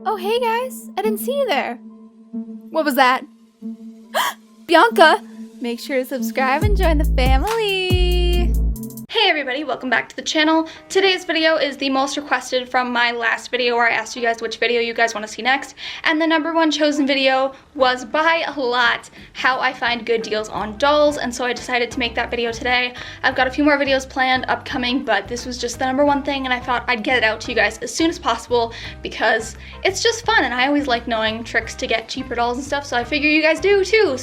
Oh, hey guys, I didn't see you there. What was that? Bianca! Make sure to subscribe and join the family. Hey everybody, welcome back to the channel. Today's video is the most requested from my last video where I asked you guys which video you guys want to see next. And the #1 chosen video was by a lot how I find good deals on dolls, and so I decided to make that video today. I've got a few more videos planned upcoming, but this was just the #1 thing, and I thought I'd get it out to you guys as soon as possible because it's just fun and I always like knowing tricks to get cheaper dolls and stuff, so I figure you guys do too.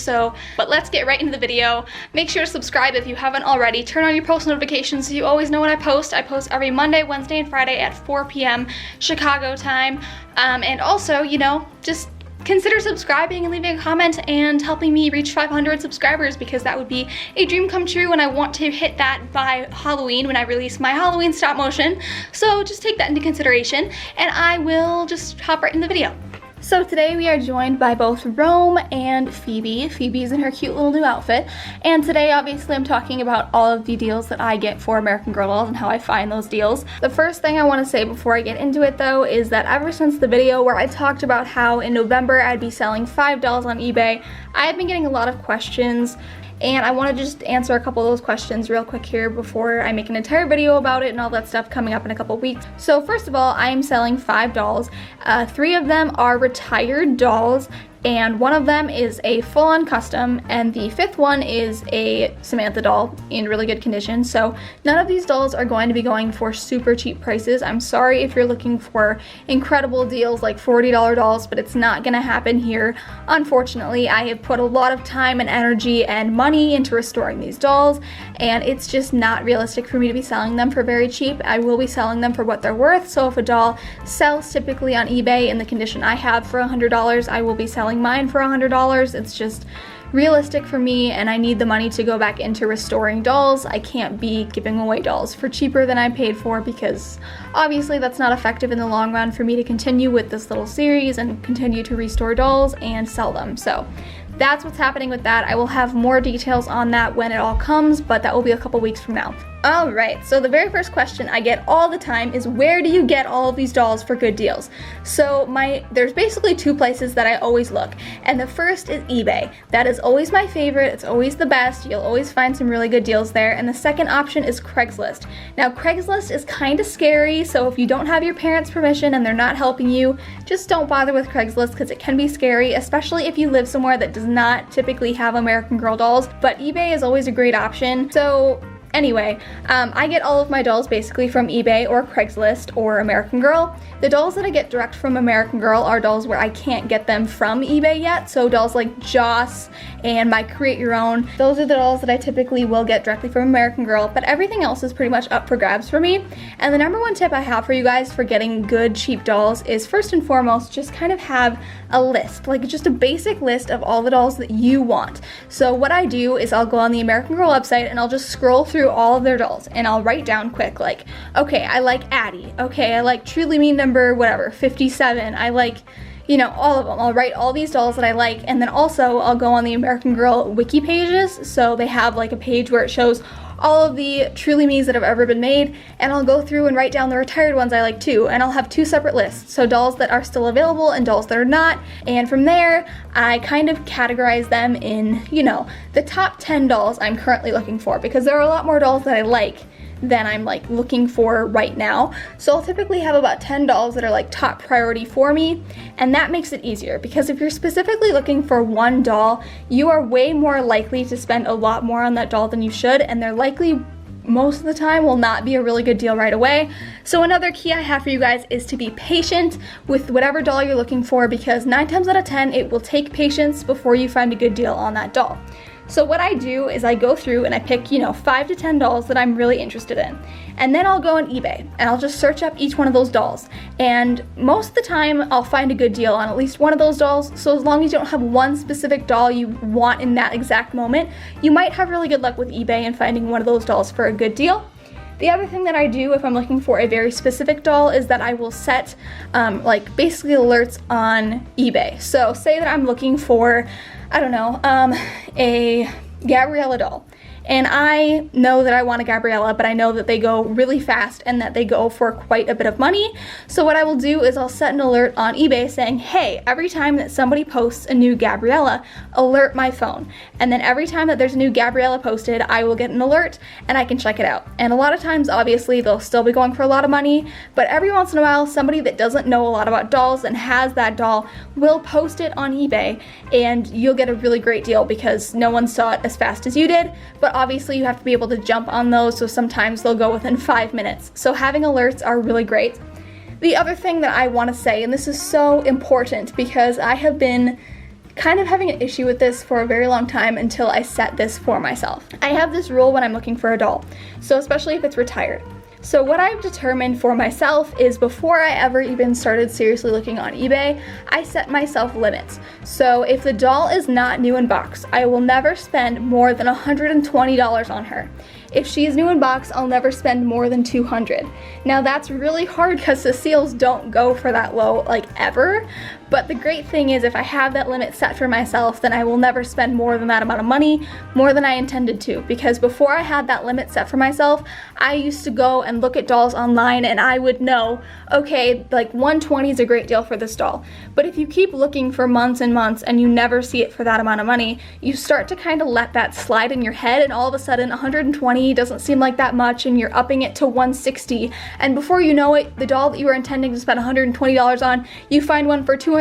But let's get right into the video. Make sure to subscribe if you haven't already. Turn on your post notifications so you always know when I post. I post every Monday, Wednesday, and Friday at 4 p.m. Chicago time. And also, you know, just consider subscribing and leaving a comment and helping me reach 500 subscribers, because that would be a dream come true, and I want to hit that by Halloween when I release my Halloween stop motion. So just take that into consideration, and I will just hop right in the video. So today we are joined by both Rome and Phoebe. Phoebe's in her cute little new outfit. And today obviously I'm talking about all of the deals that I get for American Girl dolls and how I find those deals. The first thing I want to say before I get into it though is that ever since the video where I talked about how in November I'd be selling $5 on eBay, I've been getting a lot of questions. And I want to just answer a couple of those questions real quick here before I make an entire video about it and all that stuff coming up in a couple weeks. So first of all, I am selling 5 dolls. 3 of them are retired dolls, and 1 of them is a full-on custom, and the 5th one is a Samantha doll in really good condition. So none of these dolls are going to be going for super cheap prices. I'm sorry if you're looking for incredible deals like $40 dolls, but it's not gonna happen here. Unfortunately, I have put a lot of time and energy and money into restoring these dolls, and it's just not realistic for me to be selling them for very cheap. I will be selling them for what they're worth. So if a doll sells typically on eBay in the condition I have for $100, I will be selling mine for $100. It's just realistic for me, and I need the money to go back into restoring dolls. I can't be giving away dolls for cheaper than I paid for, because obviously that's not effective in the long run for me to continue with this little series and continue to restore dolls and sell them. So that's what's happening with that. I will have more details on that when it all comes, but that will be a couple weeks from now. Alright, so the very first question I get all the time is, where do you get all of these dolls for good deals? So there's basically 2 places that I always look, and the first is eBay. That is always my favorite. It's always the best. You'll always find some really good deals there. And the second option is Craigslist. Now Craigslist is kind of scary, so if you don't have your parents' permission and they're not helping you, just don't bother with Craigslist, because it can be scary, especially if you live somewhere that does not typically have American Girl dolls. But eBay is always a great option. So anyway, I get all of my dolls basically from eBay or Craigslist or American Girl. The dolls that I get direct from American Girl are dolls where I can't get them from eBay yet, so dolls like Joss and my Create Your Own. Those are the dolls that I typically will get directly from American Girl, but everything else is pretty much up for grabs for me. And the #1 tip I have for you guys for getting good cheap dolls is, first and foremost, just kind of have a list, like just a basic list of all the dolls that you want. So what I do is I'll go on the American Girl website and I'll just scroll through all of their dolls, and I'll write down quick, like, okay, I like Addie, okay, I like Truly Me number whatever 57, I like, you know, all of them. I'll write all these dolls that I like, and then also I'll go on the American Girl wiki pages. So they have like a page where it shows all of the Truly Me's that have ever been made, and I'll go through and write down the retired ones I like too, and I'll have 2 separate lists, so dolls that are still available and dolls that are not. And from there I kind of categorize them in, you know, the top 10 dolls I'm currently looking for, because there are a lot more dolls that I like than I'm like looking for right now. So I'll typically have about 10 dolls that are like top priority for me, and that makes it easier, because if you're specifically looking for one doll, you are way more likely to spend a lot more on that doll than you should, and they're likely most of the time will not be a really good deal right away. So another key I have for you guys is to be patient with whatever doll you're looking for, because 9 times out of 10 it will take patience before you find a good deal on that doll. So what I do is I go through and I pick, you know, 5 to 10 dolls that I'm really interested in. And then I'll go on eBay and I'll just search up each one of those dolls. And most of the time I'll find a good deal on at least one of those dolls. So as long as you don't have one specific doll you want in that exact moment, you might have really good luck with eBay and finding one of those dolls for a good deal. The other thing that I do if I'm looking for a very specific doll is that I will set like basically alerts on eBay. So say that I'm looking for, I don't know, a Gabriella doll. and I know that I want a Gabriella, but I know that they go really fast and that they go for quite a bit of money. So what I will do is I'll set an alert on eBay saying, hey, every time that somebody posts a new Gabriella, alert my phone. And then every time that there's a new Gabriella posted, I will get an alert and I can check it out. And a lot of times, obviously, they'll still be going for a lot of money, but every once in a while, somebody that doesn't know a lot about dolls and has that doll will post it on eBay, and you'll get a really great deal because no one saw it as fast as you did. But obviously you have to be able to jump on those, so sometimes they'll go within 5 minutes. So having alerts are really great. The other thing that I want to say, and this is so important because I have been kind of having an issue with this for a very long time until I set this for myself. I have this rule when I'm looking for a doll, so especially if it's retired. So what I've determined for myself is before I ever even started seriously looking on eBay, I set myself limits. So if the doll is not new in box, I will never spend more than $120 on her. If she's new in box, I'll never spend more than $200. Now that's really hard because the seals don't go for that low, like, ever. But the great thing is if I have that limit set for myself, then I will never spend more than that amount of money, more than I intended to. Because before I had that limit set for myself, I used to go and look at dolls online and I would know, okay, like $120 is a great deal for this doll. But if you keep looking for months and months and you never see it for that amount of money, you start to kind of let that slide in your head, and all of a sudden $120 doesn't seem like that much and you're upping it to $160, and before you know it, the doll that you were intending to spend $120 on, you find one for $230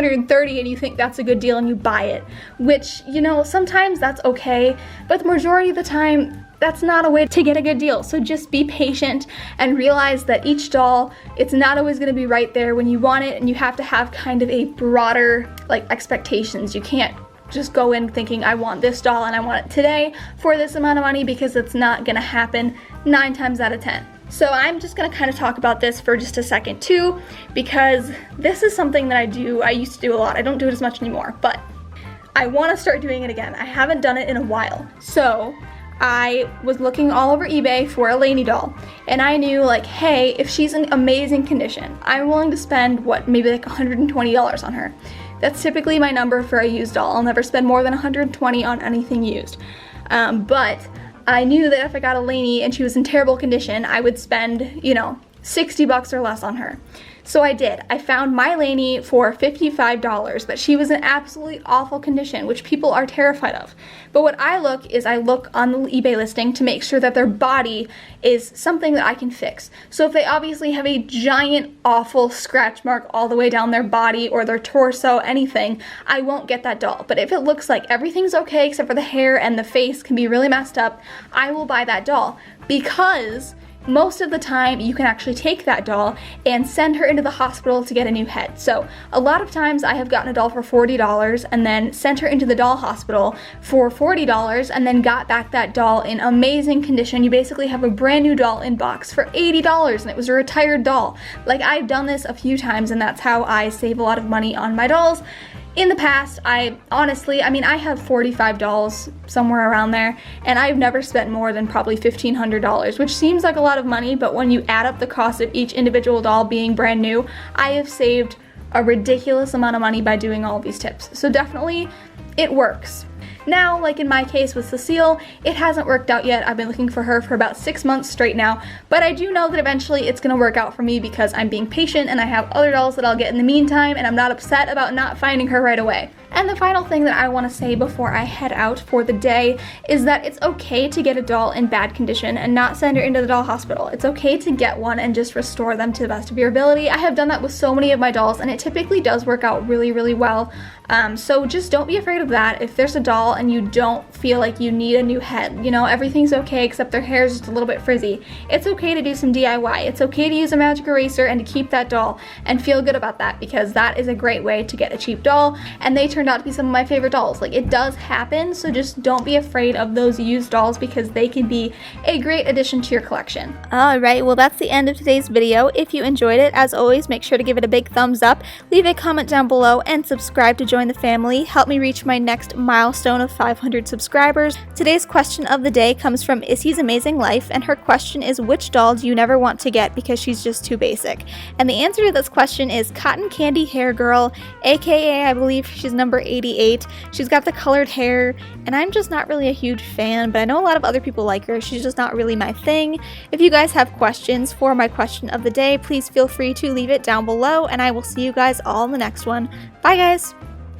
and you think that's a good deal and you buy it. Which, you know, sometimes that's okay, but the majority of the time that's not a way to get a good deal. So just be patient and realize that each doll, it's not always going to be right there when you want it, and you have to have kind of a broader, like, expectations. You can't just go in thinking I want this doll and I want it today for this amount of money, because it's not gonna happen 9 times out of 10. So I'm just gonna kind of talk about this for just a second too, because this is something that I used to do a lot. I don't do it as much anymore, but I want to start doing it again. I haven't done it in a while. So I was looking all over eBay for a Lainey doll, and I knew, like, hey, if she's in amazing condition, I'm willing to spend, maybe like $120 on her. That's typically my number for a used doll. I'll never spend more than $120 on anything used. But I knew that if I got a Lainey and she was in terrible condition, I would spend, $60 or less on her. So I did. I found my Lainey for $55, but she was in absolutely awful condition, which people are terrified of. But what I look on the eBay listing to make sure that their body is something that I can fix. So if they obviously have a giant, awful scratch mark all the way down their body or their torso, anything, I won't get that doll. But if it looks like everything's okay except for the hair and the face can be really messed up, I will buy that doll, because most of the time you can actually take that doll and send her into the hospital to get a new head. So a lot of times I have gotten a doll for $40 and then sent her into the doll hospital for $40 and then got back that doll in amazing condition. You basically have a brand new doll in box for $80, and it was a retired doll. Like, I've done this a few times, and that's how I save a lot of money on my dolls. In the past, I have 45 dolls, somewhere around there, and I've never spent more than probably $1,500, which seems like a lot of money, but when you add up the cost of each individual doll being brand new, I have saved a ridiculous amount of money by doing all these tips. So definitely, it works. Now, like in my case with Cecile, it hasn't worked out yet. I've been looking for her for about 6 months straight now, but I do know that eventually it's gonna work out for me because I'm being patient and I have other dolls that I'll get in the meantime, and I'm not upset about not finding her right away. And the final thing that I want to say before I head out for the day is that it's okay to get a doll in bad condition and not send her into the doll hospital. It's okay to get one and just restore them to the best of your ability. I have done that with so many of my dolls, and it typically does work out really, really well. So just don't be afraid of that. If there's a doll and you don't feel like you need a new head, everything's okay except their hair is just a little bit frizzy. It's okay to do some DIY. It's okay to use a magic eraser and to keep that doll and feel good about that, because that is a great way to get a cheap doll, and they turned out to be some of my favorite dolls. Like, it does happen, so just don't be afraid of those used dolls, because they can be a great addition to your collection. Alright, well that's the end of today's video. If you enjoyed it, as always, make sure to give it a big thumbs up, leave a comment down below, and subscribe to join the family. Help me reach my next milestone of 500 subscribers. Today's question of the day comes from Issy's Amazing Life, and her question is, which doll do you never want to get because she's just too basic? And the answer to this question is Cotton Candy Hair Girl, aka I believe she's number number 88. She's got the colored hair, and I'm just not really a huge fan, but I know a lot of other people like her. She's just not really my thing. If you guys have questions for my question of the day, please feel free to leave it down below, and I will see you guys all in the next one. Bye, guys!